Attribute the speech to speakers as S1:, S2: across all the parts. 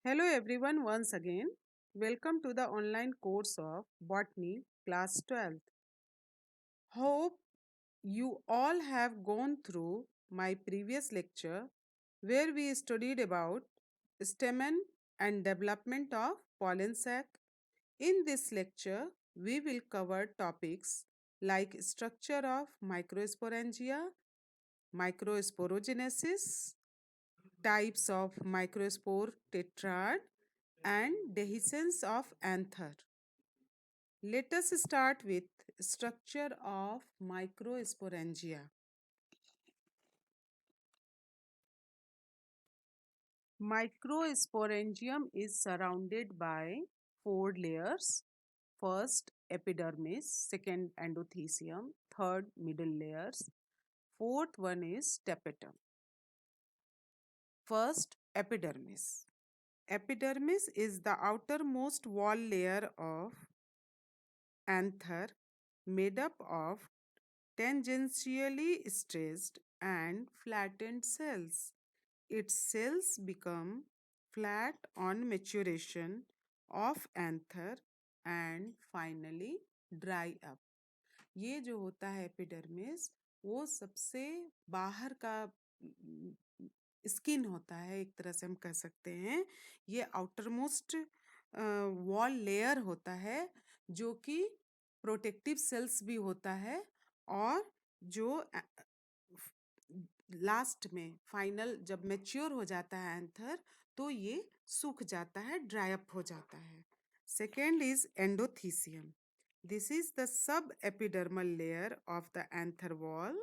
S1: Hello everyone once again. Welcome to the online course of Botany class 12th. Hope you all have gone through my previous lecture where we studied about stamen and development of pollen sac. In this lecture, we will cover topics like structure of microsporangia, microsporogenesis, types of microspore tetrad, and dehiscence of anther. Let us start with structure of microsporangia. Microsporangium is surrounded by four layers. First, epidermis, second, endothecium, third, middle layers, fourth one is tapetum. First, epidermis. Epidermis is the outermost wall layer of anther made up of tangentially stressed and flattened cells. Its cells become flat on maturation of anther and finally dry up. ये जो होता है epidermis वो सबसे बाहर का skin होता है, एक तरह से हम कह सकते हैं। ये आउटर मोस्ट वॉल लेयर होता है जो कि प्रोटेक्टिव सेल्स भी होता है और जो लास्ट में फाइनल जब मैच्योर हो जाता है एंथर तो ये सूख जाता है, ड्राई अप हो जाता है। Second is endothecium. This is the sub epidermal layer of the anther wall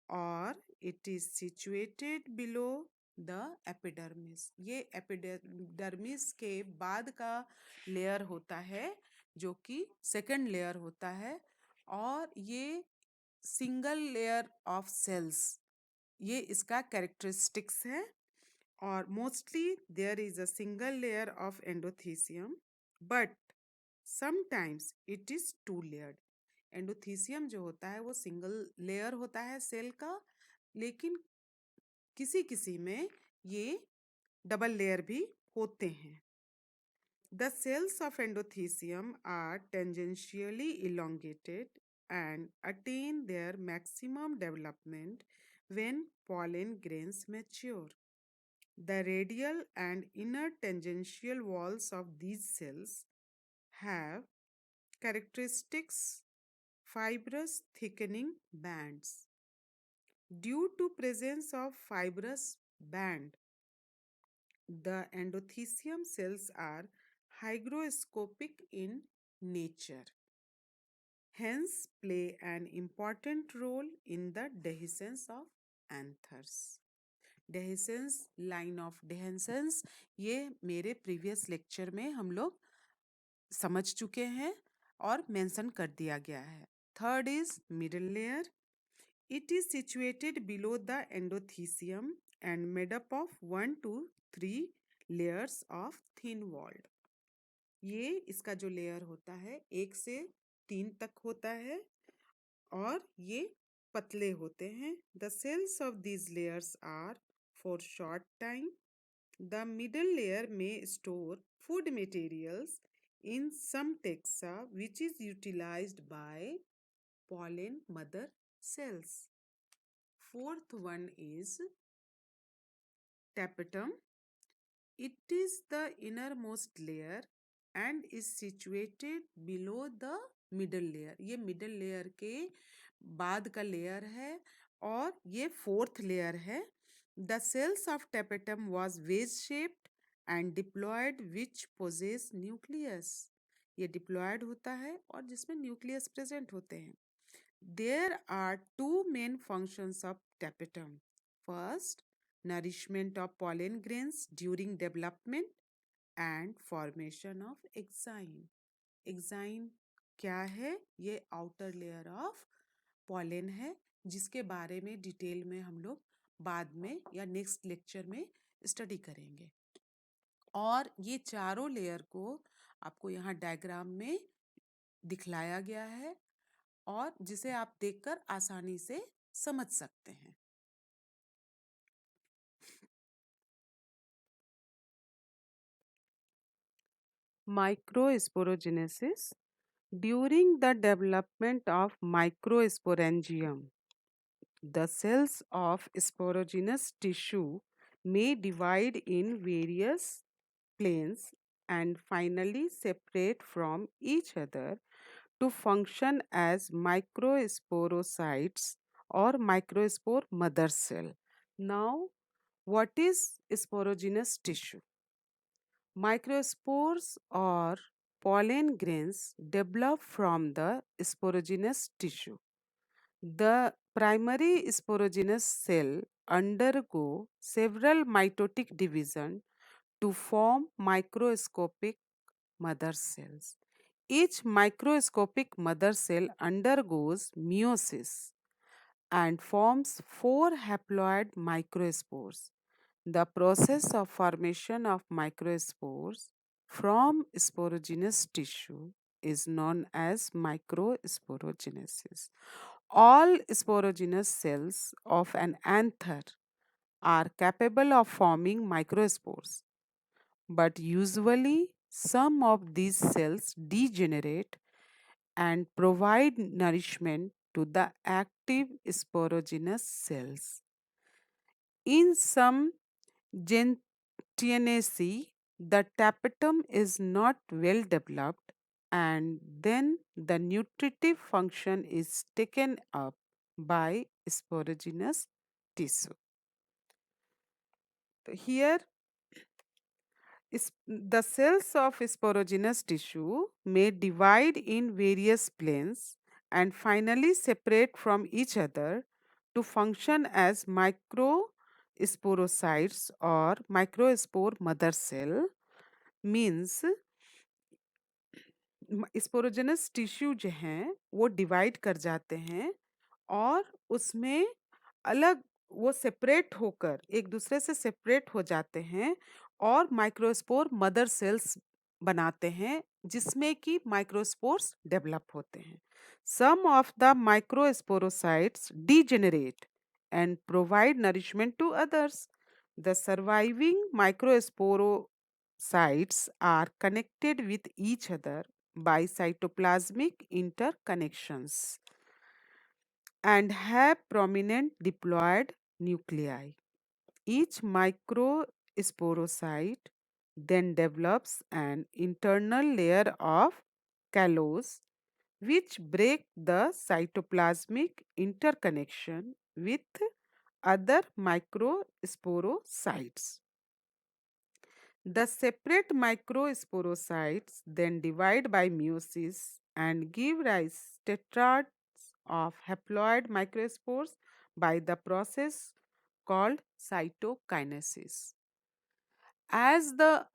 S1: और it is situated below the epidermis. ये एपिडर्मिस के बाद का लेयर होता है जो कि सेकंड लेयर होता है और ये सिंगल लेयर ऑफ सेल्स, ये इसका कैरेक्टरिस्टिक्स है। और mostly there is a single layer of endothecium but sometimes it is two layered. Endothecium जो होता है वो सिंगल लेयर होता है सेल का, लेकिन किसी किसी में ये डबल लेयर भी होते हैं. The cells of endothecium are tangentially elongated and attain their maximum development when pollen grains mature. The radial and inner tangential walls of these cells have characteristics fibrous thickening bands. Due to presence of fibrous band, the endothecium cells are hygroscopic in nature, hence play an important role in the dehiscence of anthers. dehiscence, line of dehiscence, ये मेरे previous lecture में हम लोग समझ चुके हैं और mention कर दिया गया है. Third is middle layer. It is situated below the endothecium and made up of 1 to 3 layers of thin walled. ये इसका जो लेयर होता है 1 से 3 तक होता है और ये पतले होते हैं. The cells of these layers are for short time. The middle layer may store food materials in some taxa which is utilized by pollen mother cells. Fourth one is tapetum. It is the innermost layer and is situated below the middle layer. ये middle layer के बाद का layer है और ये fourth layer है. The cells of tapetum was vase shaped and diploid which possess nucleus. ये diploid होता है और जिसमें nucleus present होते हैं. There are two main functions of tapetum. First, nourishment of pollen grains during development and formation of exine. Exine क्या है? ये outer layer of pollen है जिसके बारे में डिटेल में हम लोग बाद में या नेक्स्ट लेक्चर में स्टडी करेंगे. और ये चारों लेयर को आपको यहाँ डायग्राम में दिखलाया गया है और जिसे आप देखकर आसानी से समझ सकते हैं. Microsporogenesis. During the development of microsporangium, the cells of sporogenous tissue may divide in various planes and finally separate from each other to function as microsporocytes or microspore mother cell. Now, what is sporogenous tissue? Microspores or pollen grains develop from the sporogenous tissue. The primary sporogenous cell undergo several mitotic division to form microscopic mother cells. Each microscopic mother cell undergoes meiosis and forms four haploid microspores. The process of formation of microspores from sporogenous tissue is known as microsporogenesis. All sporogenous cells of an anther are capable of forming microspores, but usually some of these cells degenerate and provide nourishment to the active sporogenous cells. In some gentianaceae, the tapetum is not well developed and then the nutritive function is taken up by sporogenous tissue. Here, the cells of sporogenous tissue may divide in various planes and finally separate from each other to function as microsporocytes or microspore mother cell. Means sporogenous tissue जो हैं वो divide कर जाते हैं और उसमें अलग वो सेपरेट होकर एक दूसरे से सेपरेट हो जाते हैं और माइक्रोस्पोर मदर सेल्स बनाते हैं जिसमें कि माइक्रोस्पोर्स डेवलप होते हैं. Some of the microsporocytes degenerate and provide nourishment to others. The surviving microsporocytes are connected with each other by cytoplasmic interconnections and have prominent diploid nuclei. Each microsporocyte then develops an internal layer of callus which break the cytoplasmic interconnection with other microsporocytes. The separate microsporocytes then divide by meiosis and give rise tetrads of haploid microspores by the process called cytokinesis. As the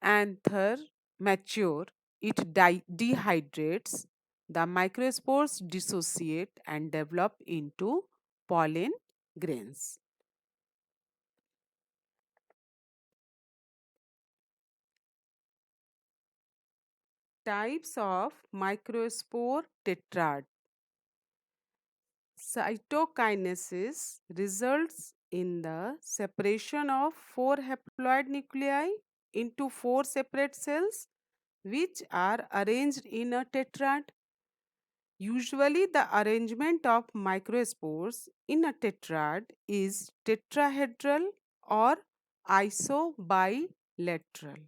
S1: anther mature, it dehydrates, the microspores dissociate and develop into pollen grains. Types of microspore tetrad. Cytokinesis results in the separation of four haploid nuclei into four separate cells which are arranged in a tetrad. Usually, the arrangement of microspores in a tetrad is tetrahedral or isobilateral.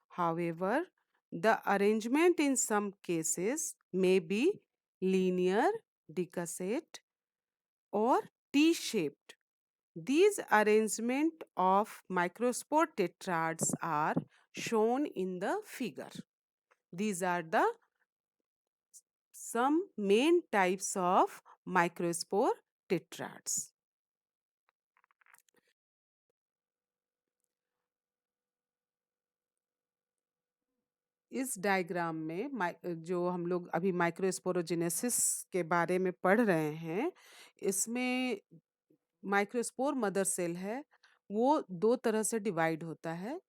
S1: However, the arrangement in some cases may be linear, decussate, or T-shaped. These arrangement of microspore tetrads are shown in the figure. These are the some main types of microspore tetrads. इस diagram में जो हम लोग अभी microsporogenesis के बारे में पढ़ रहे हैं, इसमें माइक्रोस्पोर मदर सेल है वो दो तरह से डिवाइड होता है.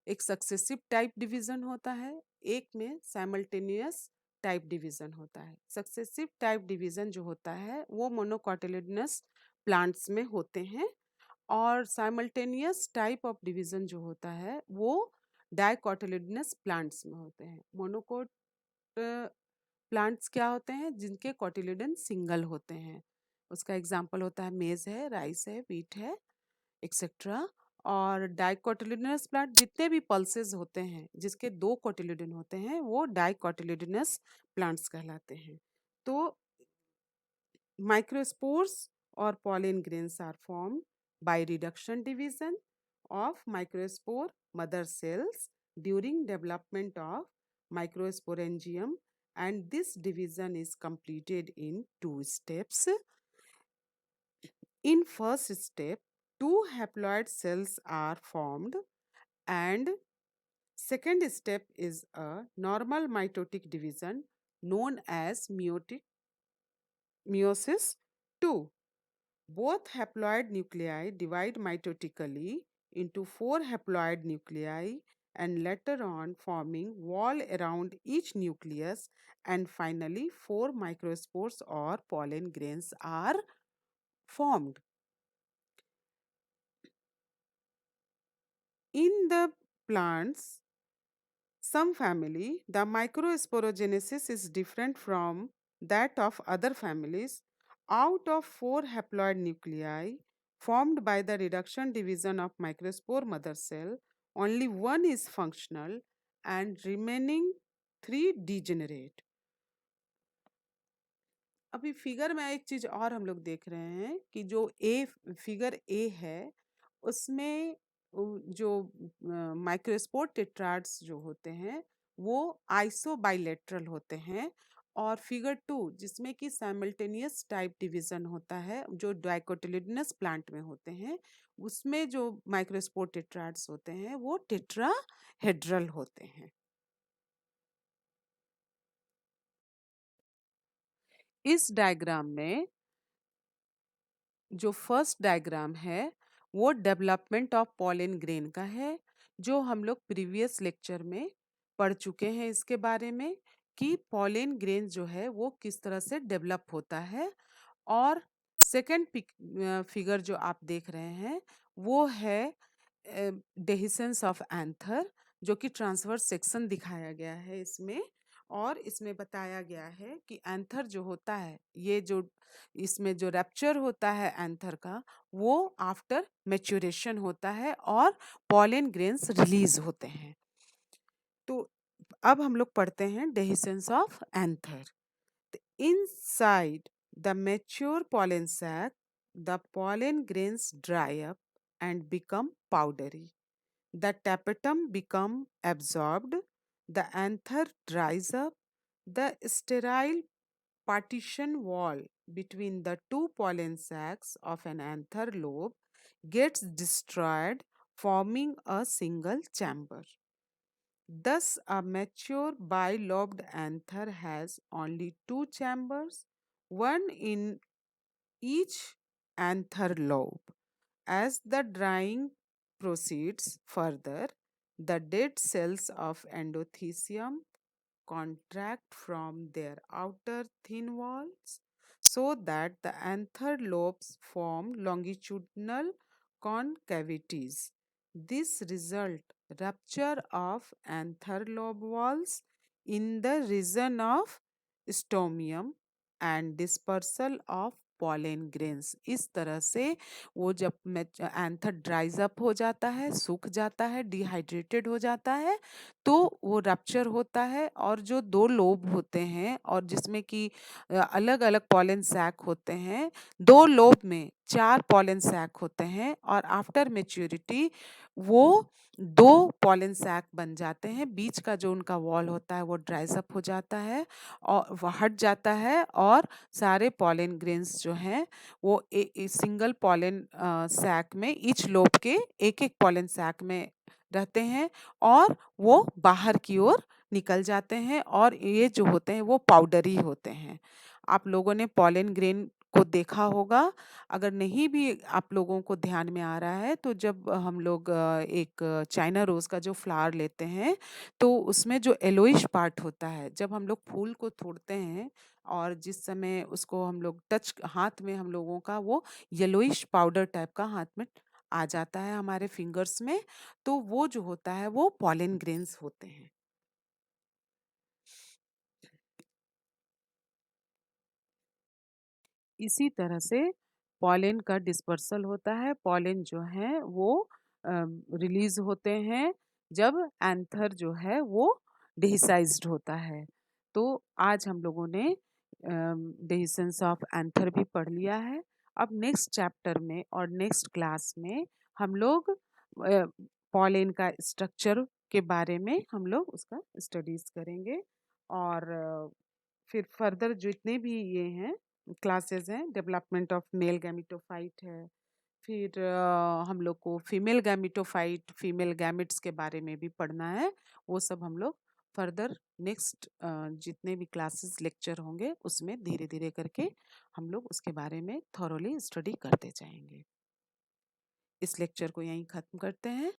S1: एक सक्सेसिव टाइप डिवीजन होता है, एक में साइमल्टेनियस टाइप डिवीजन होता है. सक्सेसिव टाइप डिवीजन जो होता है वो मोनोकॉटिलिडनस प्लांट्स में होते हैं और साइमल्टेनियस टाइप ऑफ डिवीजन जो होता है वो डाइकोटिलिडनस प्लांट्स में होते हैं। मोनोकोट प्लांट्स क्या होते हैं? जिनके कोटिलिडन सिंगल होते हैं। उसका एग्जाम्पल होता है मेज है, राइस है, व्हीट है, एक्सेट्रा। और डाइकोटिलिडनस प्लांट जितने भी पल्सेस होते हैं जिसके 2 कोटिलिडन होते हैं वो डाइकोटिलिडनस प्लांट्स कहलाते हैं। तो microspores or pollen grains are formed by reduction division of microspore mother cells during development of microsporangium, and this division is completed in 2 steps. In first step, 2 haploid cells are formed, and second step is a normal mitotic division known as meiosis 2. Both haploid nuclei divide mitotically into 4 haploid nuclei and later on forming wall around each nucleus, and finally 4 microspores or pollen grains are formed. In the plants, some family, the microsporogenesis is different from that of other families. Out of 4 haploid nuclei formed by the reduction division of microspore mother cell, only one is functional and remaining 3 degenerate. अभी figure में एक चीज और हम लोग देख रहे हैं कि जो फिगर ए है उसमें जो माइक्रोस्पोर टेट्राड्स जो होते हैं वो आइसोबाइलेटरल होते हैं, और फिगर 2 जिसमें कि साइमल्टेनियस टाइप डिवीजन होता है जो डाइकोटिलिडनस प्लांट में होते हैं, उसमें जो माइक्रोस्पोर टेट्राड्स होते हैं वो टेट्राहेड्रल होते हैं। इस डायग्राम में जो फर्स्ट डायग्राम है वो डेवलपमेंट ऑफ पॉलन ग्रेन का है, जो हम लोग प्रीवियस लेक्चर में पढ़ चुके हैं इसके बारे में कि पॉलन ग्रेन जो है वो किस तरह से डेवलप होता है। और सेकंड फिगर जो आप देख रहे हैं वो है डेहिसेंस ऑफ एंथर, जो कि ट्रांसवर्स सेक्शन दिखाया गया है इसमें। और इसमें बताया गया है कि एंथर जो होता है, ये जो इसमें जो रैप्चर होता है एंथर का, वो आफ्टर मैच्योरेशन होता है और पॉलन ग्रेन्स रिलीज होते हैं। तो अब हम लोग पढ़ते हैं dehiscence of anther. Inside the mature pollen sac, the pollen grains dry up and become powdery. The tapetum become absorbed, the anther dries up, the sterile partition wall between the two pollen sacs of an anther lobe gets destroyed, forming a single chamber. Thus, a mature bilobed anther has only 2 chambers, one in each anther lobe. As the drying proceeds further, the dead cells of endothecium contract from their outer thin walls so that the anther lobes form longitudinal concavities. This result rupture of anther lobe walls in the region of stomium and dispersal of pollen grains। इस तरह से वो जब anther ड्राइज up हो जाता है, सूख जाता है, डिहाइड्रेटेड हो जाता है, तो वो रप्चर होता है और जो 2 लोब होते हैं और जिसमें कि अलग अलग पॉलन सैक होते हैं, 2 लोब में 4 पॉलन सैक होते हैं और आफ्टर मेच्योरिटी वो 2 पॉलन सैक बन जाते हैं। बीच का जो उनका वॉल होता है वो ड्राइज अप हो जाता है और वह हट जाता है, और सारे पॉलन ग्रेन्स जो हैं वो सिंगल पॉलन सैक में, ईच लोब के एक एक पॉलन सैक में रहते हैं और वो बाहर की ओर निकल जाते हैं, और ये जो होते हैं वो पाउडरी होते हैं। आप लोगों ने पॉलन ग्रेन को देखा होगा। अगर नहीं भी आप लोगों को ध्यान में आ रहा है तो जब हम लोग एक चाइना रोज का जो फ्लावर लेते हैं तो उसमें जो येलोइश पार्ट होता है, जब हम लोग फूल को तोड़ते हैं और जिस समय उसको हम लोग टच हाथ में हम लोगों का वो येलोइश पाउडर टाइप का हाथ में आ जाता है हमारे फिंगर्स में, तो वो जो होता है वो पॉलन ग्रेन्स होते हैं। इसी तरह से पॉलन का डिस्पर्सल होता है। पॉलन जो है वो रिलीज होते हैं जब एंथर जो है वो डेहिसाइज्ड होता है। तो आज हम लोगों ने डेहिसेंस ऑफ एंथर भी पढ़ लिया है। अब नेक्स्ट चैप्टर में और नेक्स्ट क्लास में हम लोग पॉलन का स्ट्रक्चर के बारे में हम लोग उसका स्टडीज करेंगे। और फिर फर्दर जितने भी ये हैं क्लासेस हैं, डेवलपमेंट ऑफ मेल गैमेटोफाइट है, फिर हम लोग को फीमेल गैमेटोफाइट, फीमेल गैमेट्स के बारे में भी पढ़ना है। वो सब हम लोग फर्दर नेक्स्ट जितने भी क्लासेस लेक्चर होंगे उसमें धीरे धीरे करके हम लोग उसके बारे में थॉरोली स्टडी करते जाएंगे। इस लेक्चर को यहीं ख़त्म करते हैं।